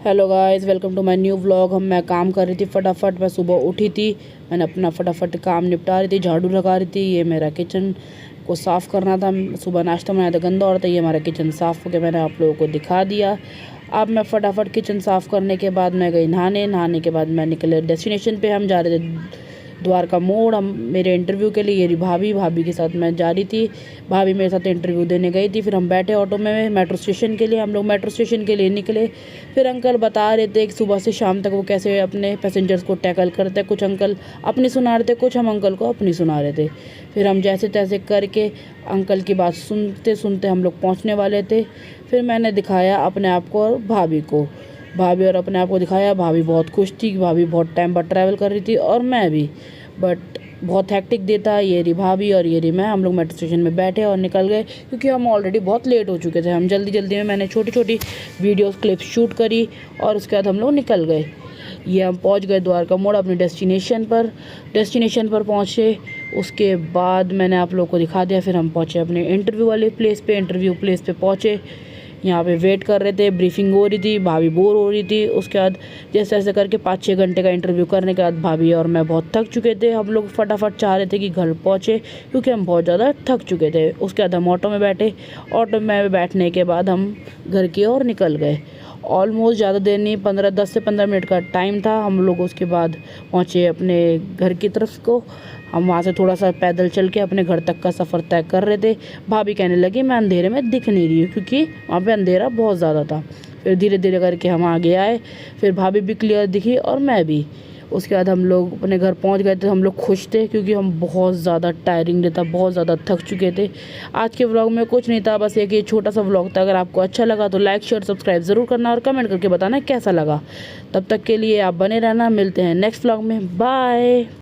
Hello guys, welcome to my new vlog. मैं काम कर रही थी फटाफट। मैं सुबह उठी थी, मैंने अपना फटाफट काम निपटा रही थी, झाड़ू लगा रही थी। ये मेरा किचन को साफ़ करना था। सुबह नाश्ता बनाया था गंदा और था। ये हमारा किचन साफ़ होकर मैंने आप लोगों को दिखा दिया। अब मैं फटाफट किचन साफ़ करने के बाद मैं गई नहाने के बाद मैं निकले डेस्टिनेशन पे। हम जा रहे थे द्वारका मोड़। हम मेरे इंटरव्यू के लिए। ये भाभी के साथ मैं जा रही थी। भाभी मेरे साथ इंटरव्यू देने गई थी। फिर हम बैठे ऑटो में मेट्रो स्टेशन के लिए। हम लोग मेट्रो स्टेशन के लिए निकले। फिर अंकल बता रहे थे कि सुबह से शाम तक वो कैसे अपने पैसेंजर्स को टैकल करते हैं। कुछ अंकल अपनी सुना रहे थे, कुछ हम अंकल को अपनी सुना रहे थे। फिर हम जैसे तैसे करके अंकल की बात सुनते सुनते हम लोग पहुँचने वाले थे। फिर मैंने दिखाया अपने आप को और भाभी और अपने आप को दिखाया। भाभी बहुत खुश थी कि भाभी बहुत टाइम बाद ट्रैवल कर रही थी और मैं भी। बट बहुत हैक्टिक देता। ये रही भाभी और ये रही मैं। हम लोग मेट्रो स्टेशन में बैठे और निकल गए क्योंकि हम ऑलरेडी बहुत लेट हो चुके थे। हम जल्दी में मैंने छोटी छोटी वीडियोस क्लिप्स शूट करी और उसके बाद हम लोग निकल गए। ये हम पहुंच गए द्वारका मोड़ अपने डेस्टिनेशन पर पहुंचे। उसके बाद मैंने आप लोगों को दिखा दिया। फिर हम पहुंचे अपने इंटरव्यू प्लेस पे पहुंचे। यहाँ पे वेट कर रहे थे, ब्रीफिंग हो रही थी, भाभी बोर हो रही थी। उसके बाद जैसे ऐसे करके 5-6 घंटे का इंटरव्यू करने के बाद भाभी और मैं बहुत थक चुके थे। हम लोग फटाफट चाह रहे थे कि घर पहुँचे क्योंकि हम बहुत ज़्यादा थक चुके थे। उसके बाद हम ऑटो में बैठे। ऑटो में बैठने के बाद हम घर की ओर निकल गए। ऑलमोस्ट ज़्यादा देर नहीं, 10 से 15 मिनट का टाइम था। हम लोग उसके बाद पहुँचे अपने घर की तरफ को। हम वहाँ से थोड़ा सा पैदल चल के अपने घर तक का सफ़र तय कर रहे थे। भाभी कहने लगी मैं अंधेरे में दिख नहीं रही हूँ क्योंकि वहाँ पे अंधेरा बहुत ज़्यादा था। फिर धीरे धीरे करके हम आगे आए। फिर भाभी भी क्लियर दिखी और मैं भी। उसके बाद हम लोग अपने घर पहुंच गए थे। हम लोग खुश थे क्योंकि हम बहुत ज़्यादा टायरिंग था, बहुत ज़्यादा थक चुके थे। आज के व्लॉग में कुछ नहीं था, बस एक ये छोटा सा व्लॉग था। अगर आपको अच्छा लगा तो लाइक शेयर सब्सक्राइब ज़रूर करना और कमेंट करके बताना कैसा लगा। तब तक के लिए आप बने रहना। मिलते हैं नेक्स्ट व्लॉग में। बाय।